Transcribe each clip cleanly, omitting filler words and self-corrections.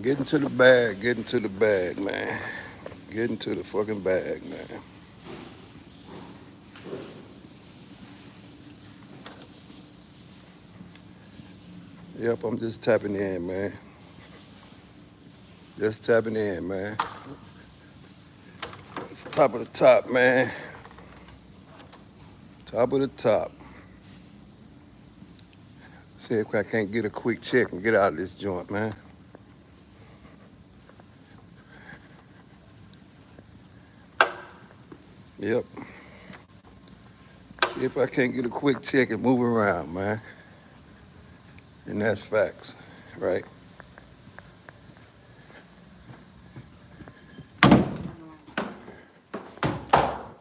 Get into the bag, man. Get into the fucking bag, man. Yep, I'm just tapping in, man. Just tapping in, man. It's top of the top, man. Top of the top. See if I can't get a quick check and get out of this joint, man. Yep. See if I can't get a quick check and move around, man. And that's facts, right?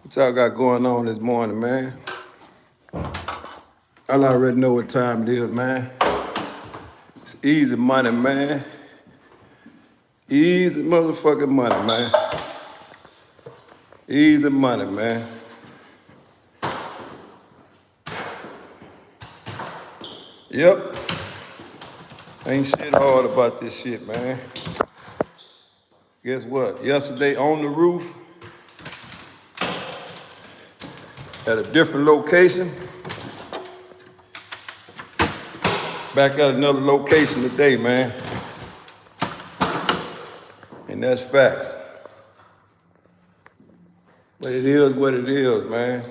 What y'all got going on this morning, man? I already know what time it is, man. It's easy money, man. Easy motherfucking money, man. Easy money, man. Yep. Ain't shit hard about this shit, man. Guess what? Yesterday on the roof, at a different location, back at another location today, man. And that's facts. But it is what it is, man.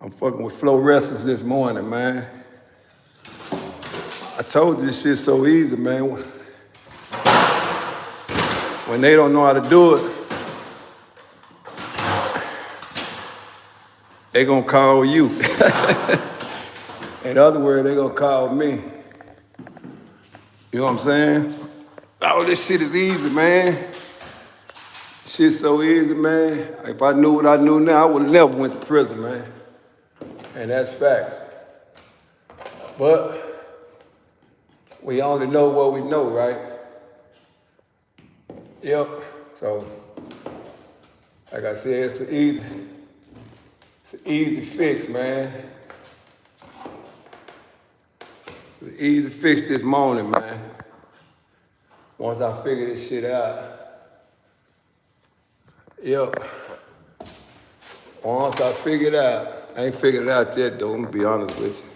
I'm fucking with fluorescence this morning, man. I told you this shit's so easy, man. When they don't know how to do it, they gonna call you. In other words, they gonna call me. You know what I'm saying? Oh, this shit is easy, man. Shit's so easy, man. If I knew what I knew now, I would've never went to prison, man. And that's facts. But we only know what we know, right? Yep. So, like I said, it's an easy fix, man. It's an easy fix this morning, man. Once I figure this shit out. Yep. Once I figure it out. I ain't figured it out yet, though, I'm gonna be honest with you.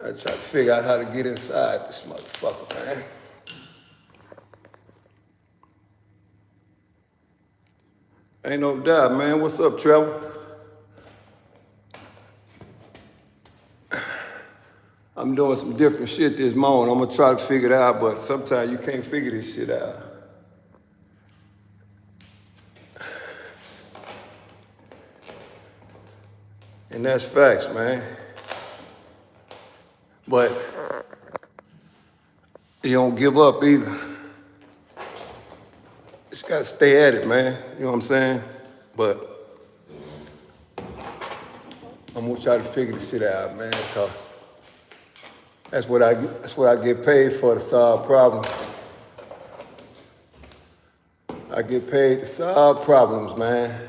I try to figure out how to get inside this motherfucker, man. Ain't no doubt, man. What's up, Trevor? I'm doing some different shit this morning. I'm gonna try to figure it out, but sometimes you can't figure this shit out. And that's facts, man. But you don't give up either. Just gotta stay at it, man. You know what I'm saying? But I'm gonna try to figure this shit out, man. Cause that's what I get paid for, to solve problems. I get paid to solve problems, man.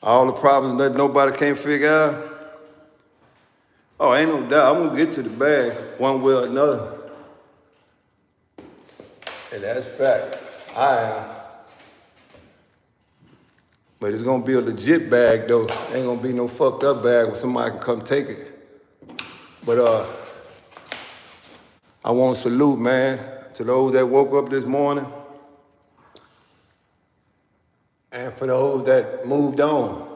All the problems that nobody can't figure out. Oh, ain't no doubt. I'm gonna get to the bag one way or another. And that's facts. I am. But it's gonna be a legit bag though. Ain't gonna be no fucked up bag where somebody can come take it. But I want to salute, man, to those that woke up this morning. And for those that moved on,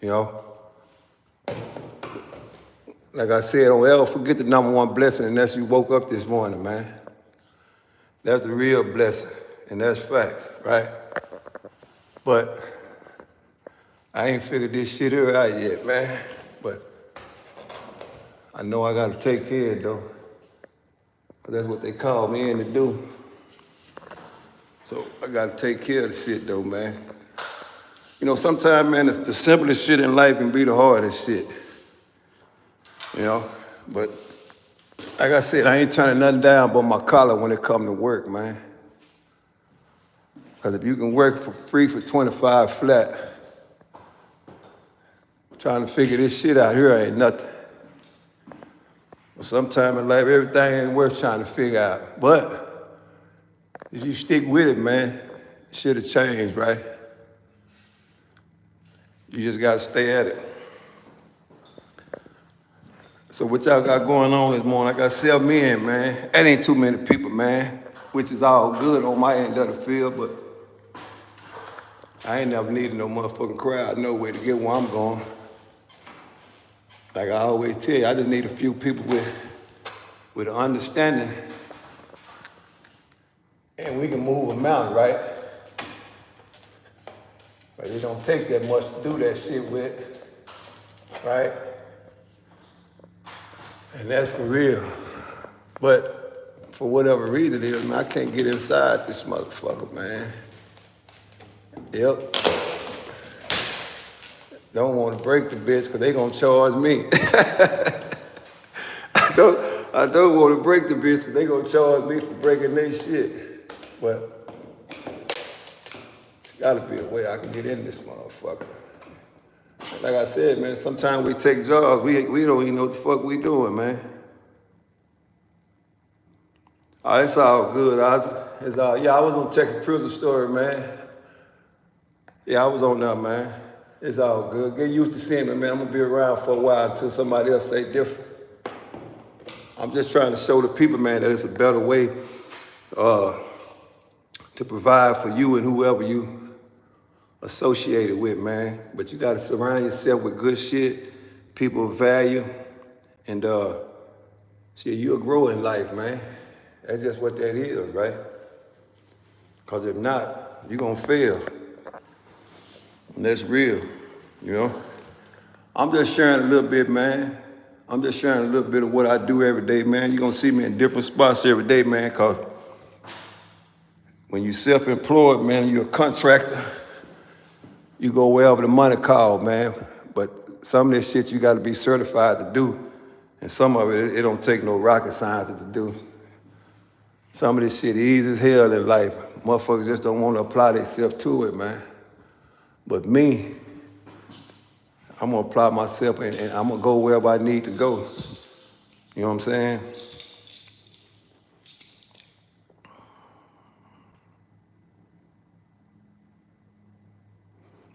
you know. Like I said, don't ever forget the number one blessing, and that's you woke up this morning, man. That's the real blessing, and that's facts, right? But I ain't figured this shit here out yet, man. But I know I gotta take care of it, though. 'Cause that's what they called me in to do. So I gotta take care of the shit, though, man. You know, sometimes, man, it's the simplest shit in life can be the hardest shit. You know? But like I said, I ain't turning nothing down but my collar when it come to work, man. Because if you can work for free for 25 flat, Trying to figure this shit out here ain't nothing. But sometimes in life, everything ain't worth trying to figure out. But if you stick with it, man, shit'll change, right? You just gotta stay at it. So what y'all got going on this morning? I got 7 men, man. That ain't too many people, man, which is all good on my end of the field, but I ain't never needed no motherfucking crowd nowhere to get where I'm going. Like I always tell you, I just need a few people with an understanding, and we can move a mountain, right? But it don't take that much to do that shit with, right? And that's for real. But for whatever reason it is, man, I can't get inside this motherfucker, man. Yep. Don't want to break the bitch because they gonna charge me. I don't want to break the bitch because they gonna charge me for breaking their shit. But it's gotta be a way I can get in this motherfucker. Like I said, man, sometimes we take jobs, we don't even know what the fuck we doing, man. It's all good. I was on Texas Prison Story, man. Yeah, I was on there, man. It's all good. Get used to seeing me, man. I'm gonna be around for a while until somebody else say different. I'm just trying to show the people, man, that it's a better way to provide for you and whoever you associated with, man. But you gotta surround yourself with good shit, people of value, and shit, you'll grow in life, man. That's just what that is, right? Because if not, you're gonna fail. And that's real, you know? I'm just sharing a little bit, man. I'm just sharing a little bit of what I do every day, man. You're gonna see me in different spots every day, man, because when you're self-employed, man, you're a contractor, you go wherever the money calls, man. But some of this shit you gotta be certified to do. And some of it don't take no rocket science to do. Some of this shit easy as hell in life. Motherfuckers just don't want to apply themselves to it, man. But me, I'm gonna apply myself and I'm gonna go wherever I need to go. You know what I'm saying?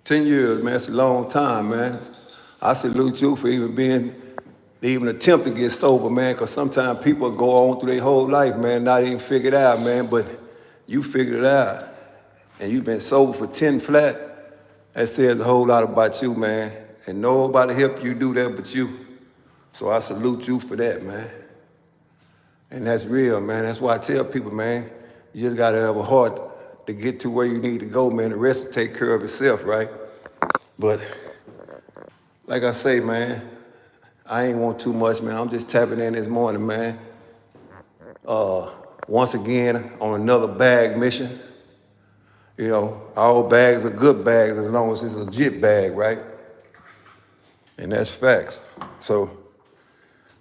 $10 years, man, it's a long time, man. I salute you for even attempt to get sober, man, because sometimes people go on through their whole life, man, not even figured out, man, but you figured it out. And you've been sober for 10 flat. That says a whole lot about you, man. And nobody help you do that but you. So I salute you for that, man. And that's real, man. That's why I tell people, man, you just gotta have a heart to get to where you need to go, man. The rest will take care of itself, right? But like I say, man, I ain't want too much, man. I'm just tapping in this morning, man. Once again, on another bag mission. You know, all bags are good bags as long as it's a legit bag, right? And that's facts. So,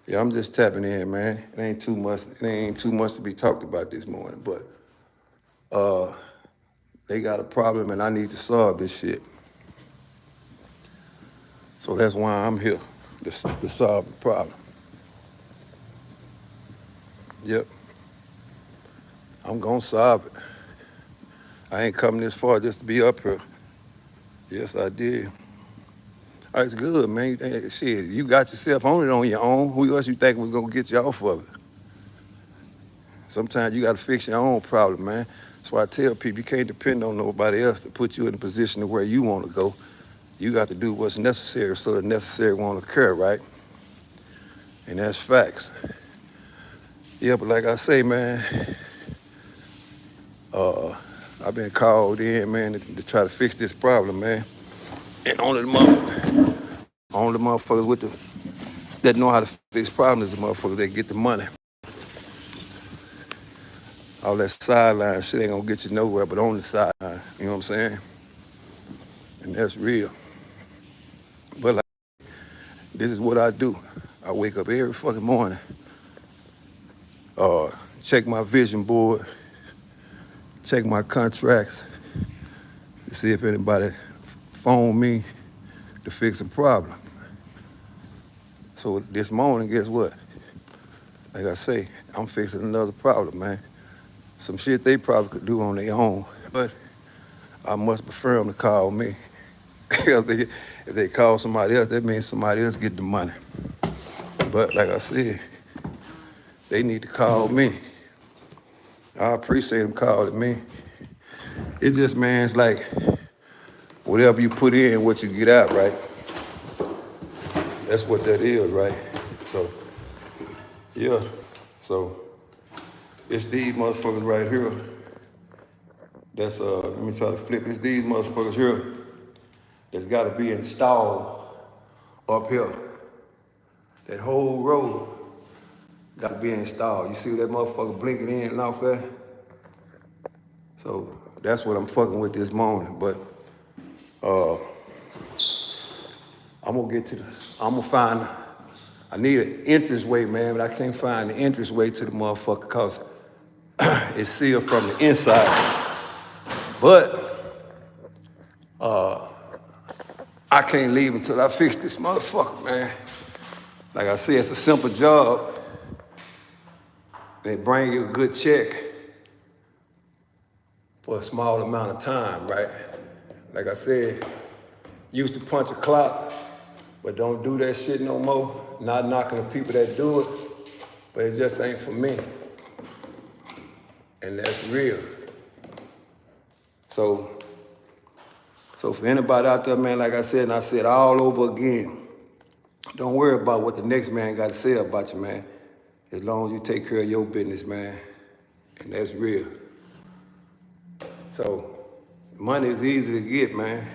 yeah, I'm just tapping in, man. It ain't too much to be talked about this morning, but they got a problem and I need to solve this shit. So that's why I'm here, to solve the problem. Yep. I'm gonna solve it. I ain't come this far just to be up here. Yes, I did. It's good, man. Shit, you got yourself on it on your own. Who else you think was gonna get you off of it? Sometimes you gotta fix your own problem, man. That's why I tell people you can't depend on nobody else to put you in a position to where you wanna go. You got to do what's necessary so the necessary won't occur, right? And that's facts. Yeah, but like I say, man, I've been called in, man, to try to fix this problem, man. And only the motherfuckers that know how to fix problems is the motherfuckers that get the money. All that sideline shit ain't gonna get you nowhere but on the sideline, you know what I'm saying? And that's real. But like, this is what I do. I wake up every fucking morning, check my vision board, check my contracts to see if anybody phone me to fix a problem. So this morning, guess what? Like I say, I'm fixing another problem, man. Some shit they probably could do on their own, but I must prefer them to call me. If they call somebody else, that means somebody else get the money. But like I said, they need to call me. I appreciate them calling me. It just, man, it's like whatever you put in, what you get out, right? That's what that is, right? So, yeah. So, it's these motherfuckers right here. That's, let me try to flip. It's these motherfuckers here that's gotta be installed up here. That whole road gotta be installed. You see that motherfucker blinking in and off there? So that's what I'm fucking with this morning. But I'm gonna find, I need an entrance way, man, but I can't find the entrance way to the motherfucker cause it's sealed from the inside. But I can't leave until I fix this motherfucker, man. Like I said, it's a simple job. They bring you a good check for a small amount of time, right? Like I said, used to punch a clock, but don't do that shit no more. Not knocking the people that do it, but it just ain't for me. And that's real. So for anybody out there, man, like I said, and I said all over again, don't worry about what the next man got to say about you, man. As long as you take care of your business, man. And that's real. So money is easy to get, man.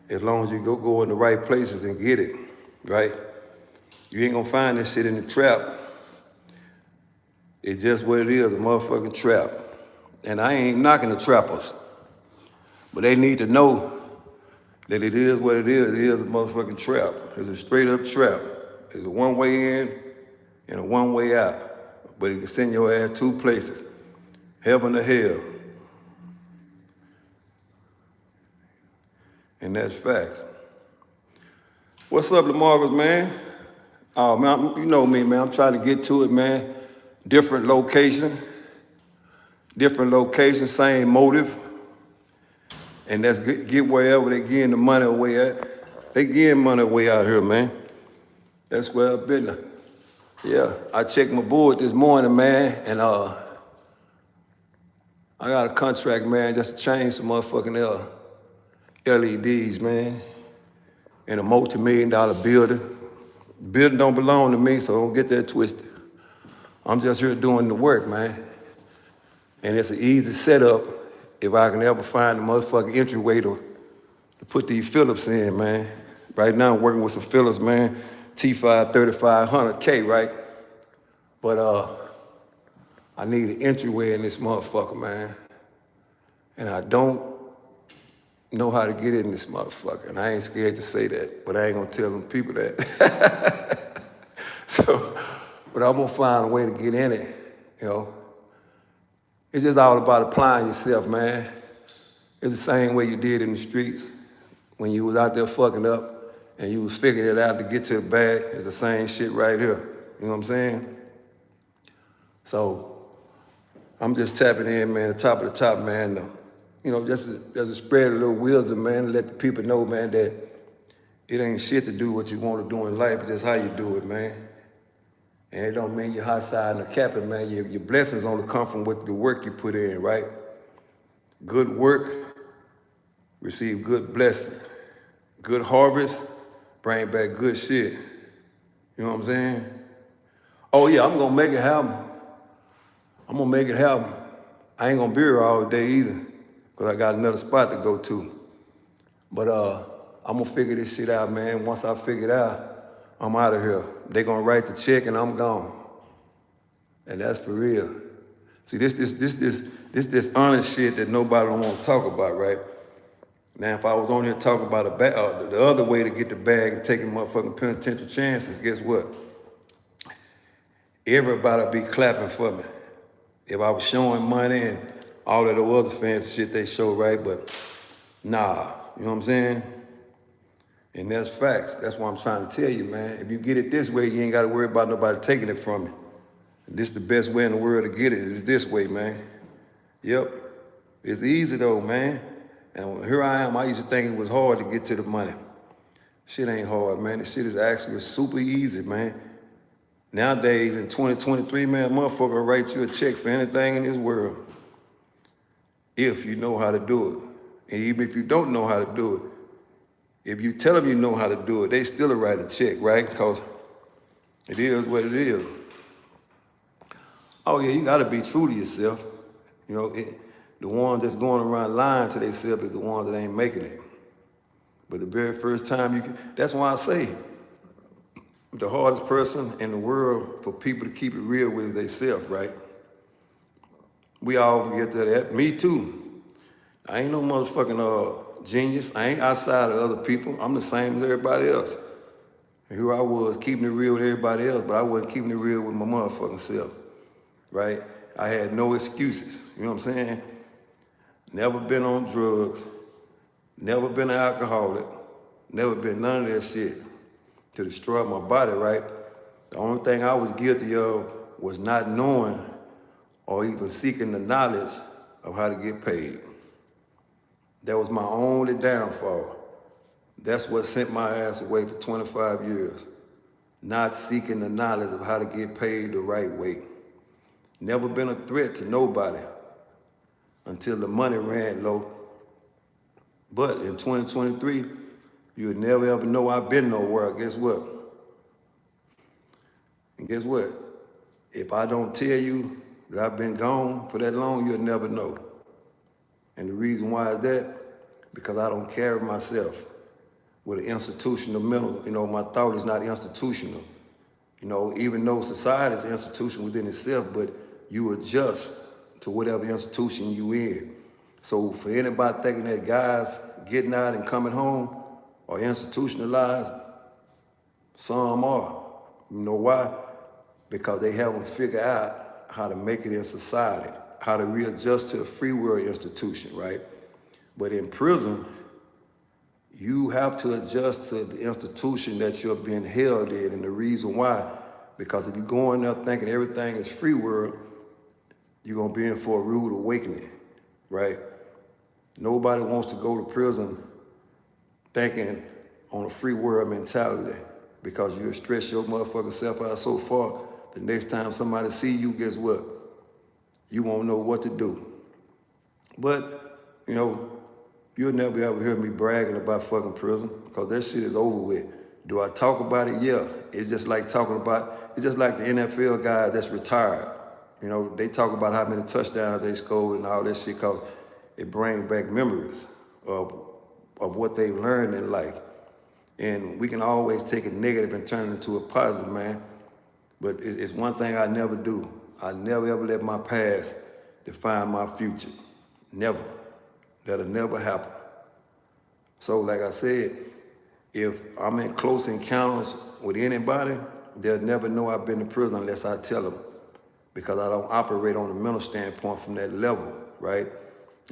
As long as you go in the right places and get it, right? You ain't gonna find this shit in the trap. It's just what it is, a motherfucking trap. And I ain't knocking the trappers. But they need to know that it is what it is a motherfucking trap. It's a straight up trap. It's a one way in and a one way out. But it can send your ass two places, heaven or hell. And that's facts. What's up, LaMarcus, man? Oh, man, you know me, man. I'm trying to get to it, man. Different location, same motive. And that's get wherever they getting the money away at. They getting money away out here, man. That's where I've been. Yeah, I checked my board this morning, man, and I got a contract, man, just to change some motherfucking LEDs, man, in a multi-million-dollar building. The building don't belong to me, so don't get that twisted. I'm just here doing the work, man. And it's an easy setup if I can ever find a motherfucking entryway to put these Phillips in, man. Right now I'm working with some Phillips, man, T5 3500K, right? But I need an entryway in this motherfucker, man. And I don't know how to get in this motherfucker. And I ain't scared to say that, but I ain't gonna tell them people that. But I'm gonna find a way to get in it, you know. It's just all about applying yourself, man. It's the same way you did in the streets. When you was out there fucking up and you was figuring it out to get to the bag, it's the same shit right here. You know what I'm saying? So I'm just tapping in, man, the top of the top, man. You know, just to spread a little wisdom, man, and let the people know, man, that it ain't shit to do what you want to do in life, it's just how you do it, man. And it don't mean you're hot side and capping, man. Your blessings only come from what the work you put in, right? Good work, receive good blessing. Good harvest, bring back good shit. You know what I'm saying? Oh yeah, I'm gonna make it happen. I'm gonna make it happen. I ain't gonna be here all day either, because I got another spot to go to. But I'm gonna figure this shit out, man. Once I figure it out, I'm out of here. They gonna write the check and I'm gone. And that's for real. See, this honest shit that nobody don't want to talk about, right? Now, if I was on here talking about the other way to get the bag and taking motherfucking penitential chances, guess what? Everybody be clapping for me. If I was showing money and all of the other fancy shit they show, right? But nah, you know what I'm saying? And that's facts. That's what I'm trying to tell you, man. If you get it this way, you ain't got to worry about nobody taking it from you. And this is the best way in the world to get it, is this way, man. Yep. It's easy though, man. And here I am, I used to think it was hard to get to the money. Shit ain't hard, man. This shit is actually super easy, man. Nowadays, in 2023, man, a motherfucker will write you a check for anything in this world if you know how to do it. And even if you don't know how to do it, if you tell them you know how to do it, they still write a check, right? Because it is what it is. Oh yeah, you gotta be true to yourself. You know, the ones that's going around lying to themselves is the ones that ain't making it. But the very first time that's why I say, the hardest person in the world for people to keep it real with is themselves, right? We all get to that. Me too. I ain't no motherfucking genius. I ain't outside of other people. I'm the same as everybody else. And here I was keeping it real with everybody else, but I wasn't keeping it real with my motherfucking self, right? I had no excuses. You know what I'm saying? Never been on drugs. Never been an alcoholic. Never been none of that shit to destroy my body, right? The only thing I was guilty of was not knowing or even seeking the knowledge of how to get paid. That was my only downfall. That's what sent my ass away for 25 years. Not seeking the knowledge of how to get paid the right way. Never been a threat to nobody until the money ran low. But in 2023, you'll never ever know I've been nowhere. Guess what? And guess what? If I don't tell you that I've been gone for that long, you'll never know. And the reason why is that, because I don't carry myself with an institutional mental. You know, my thought is not institutional. You know, even though society is an institution within itself, but you adjust to whatever institution you in. So for anybody thinking that guys getting out and coming home are institutionalized, some are. You know why? Because they haven't figured out how to make it in society, how to readjust to a free world institution, right? But in prison, you have to adjust to the institution that you're being held in. And the reason why, because if you go in there thinking everything is free world, you're gonna be in for a rude awakening, right? Nobody wants to go to prison thinking on a free world mentality, because you'll stress your motherfucking self out so far, the next time somebody see you, guess what? You won't know what to do. But, you know, you'll never ever hear me bragging about fucking prison, because that shit is over with. Do I talk about it? Yeah. It's just like the NFL guy that's retired. You know, they talk about how many touchdowns they scored and all that shit, because it brings back memories of what they've learned in life. And we can always take a negative and turn it into a positive, man. But it's one thing I never do. I never ever let my past define my future. Never. That'll never happen. So like I said, if I'm in close encounters with anybody, they'll never know I've been to prison unless I tell them, because I don't operate on a mental standpoint from that level, right?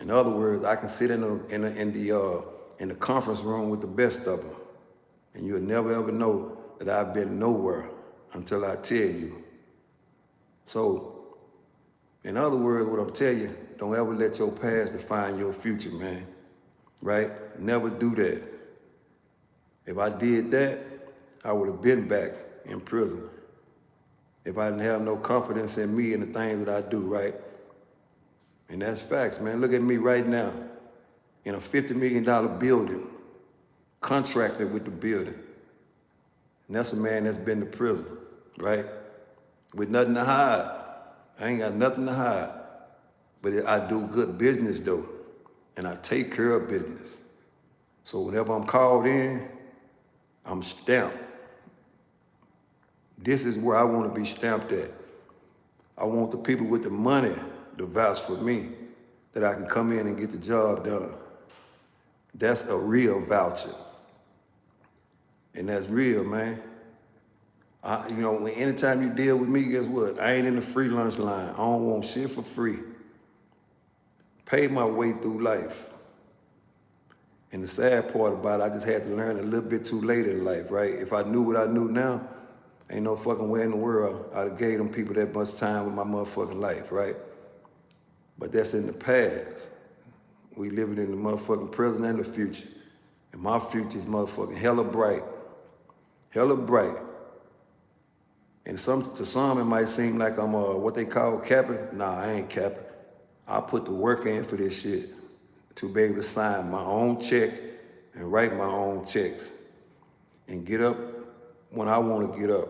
In other words, I can sit in the conference room with the best of them, and you'll never ever know that I've been nowhere until I tell you. So, in other words, what I'm telling you, don't ever let your past define your future, man, right? Never do that. If I did that, I would have been back in prison. If I didn't have no confidence in me and the things that I do, right? And that's facts, man. Look at me right now in a $50 million building, contracted with the building. And that's a man that's been to prison, right? With nothing to hide. I ain't got nothing to hide. But I do good business though, and I take care of business. So whenever I'm called in, I'm stamped. This is where I want to be stamped at. I want the people with the money to vouch for me, that I can come in and get the job done. That's a real voucher. And that's real, man. Anytime you deal with me, guess what? I ain't in the free lunch line. I don't want shit for free. Pay my way through life. And the sad part about it, I just had to learn a little bit too late in life, right? If I knew what I knew now, ain't no fucking way in the world I'd have gave them people that much time with my motherfucking life, right? But that's in the past. We living in the motherfucking present and the future. And my future is motherfucking hella bright. Hella bright. And to some it might seem like I'm what they call capping. Nah, I ain't capping. I put the work in for this shit to be able to sign my own check and write my own checks and get up when I want to get up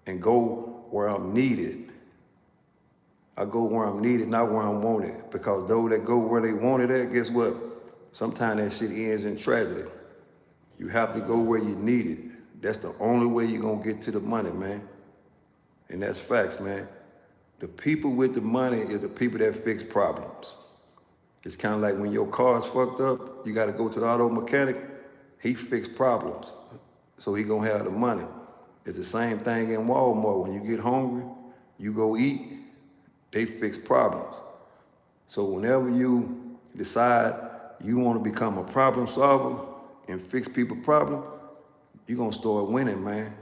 and go where I'm needed. I go where I'm needed, not where I'm wanted. Because those that go where they wanted at, guess what? Sometimes that shit ends in tragedy. You have to go where you need it. That's the only way you're gonna get to the money, man. And that's facts, man. The people with the money is the people that fix problems. It's kind of like when your car's fucked up, you gotta go to the auto mechanic, he fix problems. So he gonna have the money. It's the same thing in Walmart. When you get hungry, you go eat, they fix problems. So whenever you decide you wanna become a problem solver and fix people's problems, you're gonna start winning, man.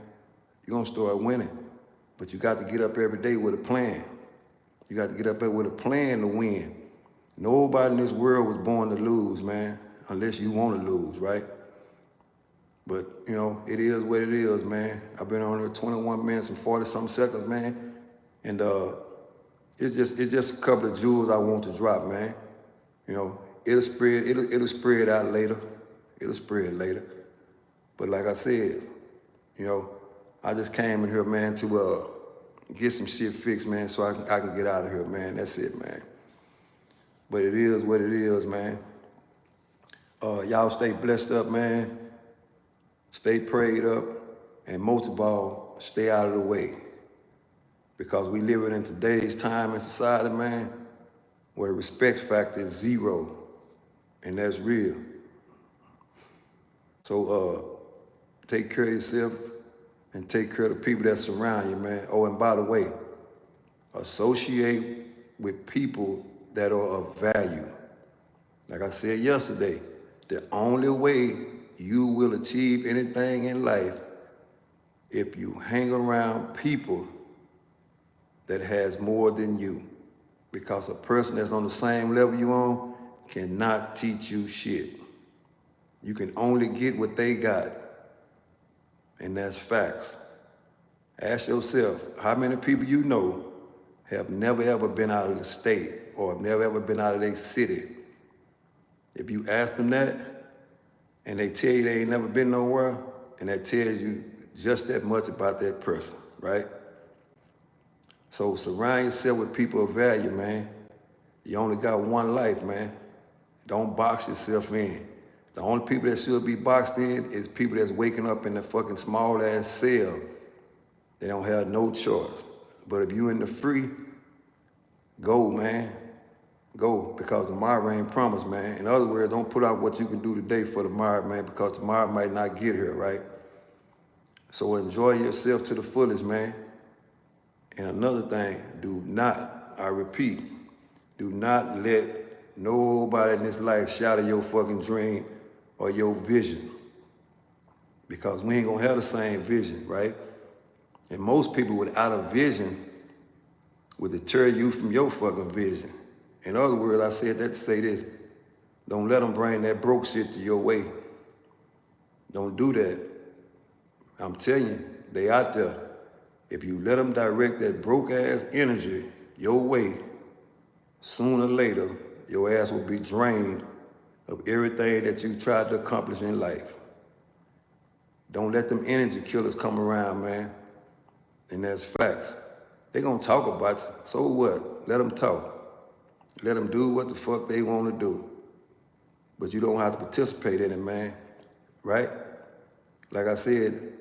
You're gonna start winning. But you got to get up every day with a plan. You got to get up there with a plan to win. Nobody in this world was born to lose, man, unless you want to lose, right? But, you know, it is what it is, man. I've been on here 21 minutes and 40-something seconds, man. And it's just a couple of jewels I want to drop, man. You know, it'll spread out later. It'll spread later. But like I said, you know, I just came in here, man, to get some shit fixed, man, so I can get out of here, man. That's it, man. But it is what it is, man. Y'all stay blessed up, man. Stay prayed up. And most of all, stay out of the way. Because we living in today's time and society, man, where the respect factor is zero. And that's real. So take care of yourself and take care of the people that surround you, man. Oh, and by the way, associate with people that are of value. Like I said yesterday, the only way you will achieve anything in life if you hang around people that has more than you. Because a person that's on the same level you on cannot teach you shit. You can only get what they got. And that's facts. Ask yourself, how many people you know have never ever been out of the state or have never ever been out of their city? If you ask them that and they tell you they ain't never been nowhere, and that tells you just that much about that person, right? So surround yourself with people of value, man. You only got one life, man. Don't box yourself in. The only people that should be boxed in is people that's waking up in a fucking small ass cell. They don't have no choice. But if you in the free, go, man. Go, because tomorrow ain't promised, man. In other words, don't put out what you can do today for tomorrow, man, because tomorrow might not get here, right? So enjoy yourself to the fullest, man. And another thing, do not, I repeat, do not let nobody in this life shatter your fucking dream or your vision. Because we ain't gonna have the same vision, right? And most people without a vision would deter you from your fucking vision. In other words, I said that to say this, don't let them bring that broke shit to your way. Don't do that. I'm telling you, they out there. If you let them direct that broke ass energy your way, sooner or later, your ass will be drained of everything that you tried to accomplish in life. Don't let them energy killers come around, man. And that's facts. They gonna talk about you, so what? Let them talk. Let them do what the fuck they wanna do. But you don't have to participate in it, man, right? Like I said,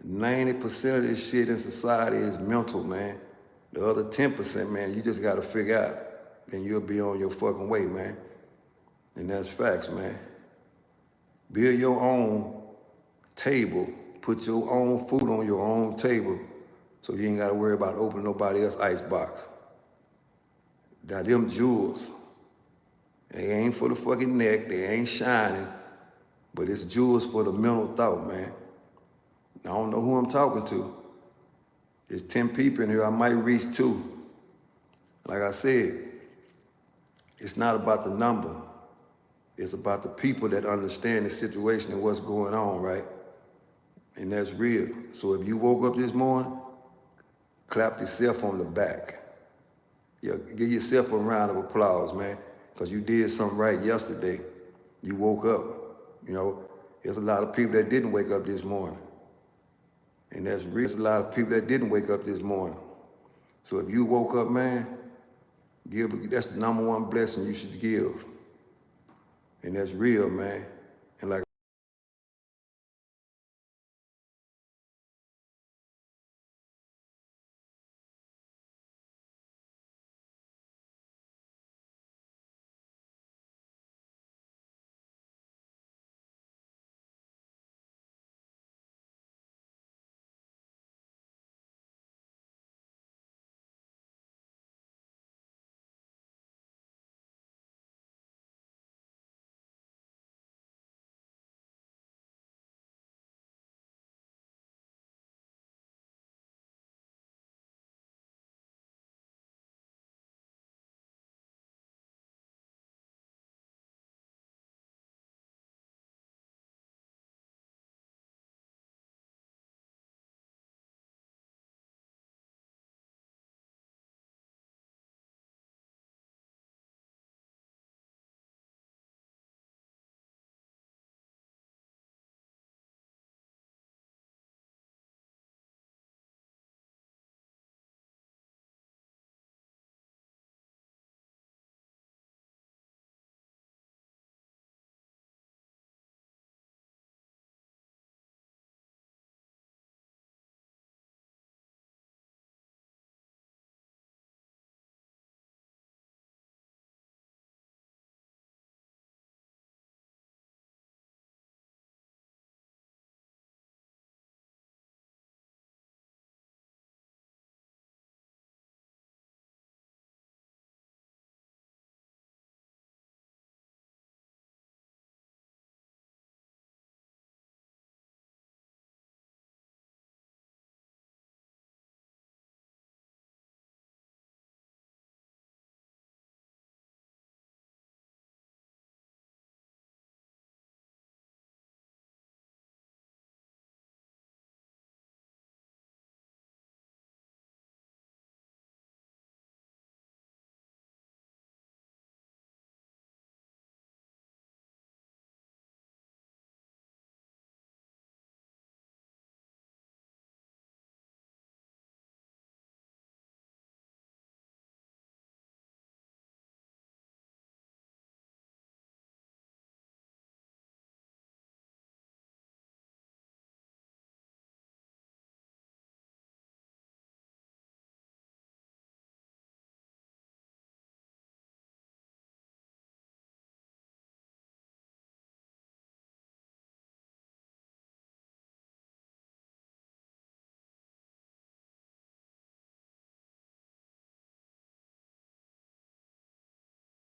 90% of this shit in society is mental, man. The other 10%, man, you just gotta figure out. Then you'll be on your fucking way, man. And that's facts, man. Build your own table. Put your own food on your own table so you ain't gotta worry about opening nobody else's icebox. Now them jewels, they ain't for the fucking neck, they ain't shining, But it's jewels for the mental thought, man. I don't know who I'm talking to. There's 10 people in here, I might reach 2. Like I said, it's not about the number. It's about the people that understand the situation and what's going on, right? And that's real. So if you woke up this morning, clap yourself on the back. Yeah, give yourself a round of applause, man, because you did something right yesterday. You woke up. You know, there's a lot of people that didn't wake up this morning. And that's real. There's a lot of people that didn't wake up this morning. So if you woke up, man, that's the #1 blessing you should give. And that's real, man.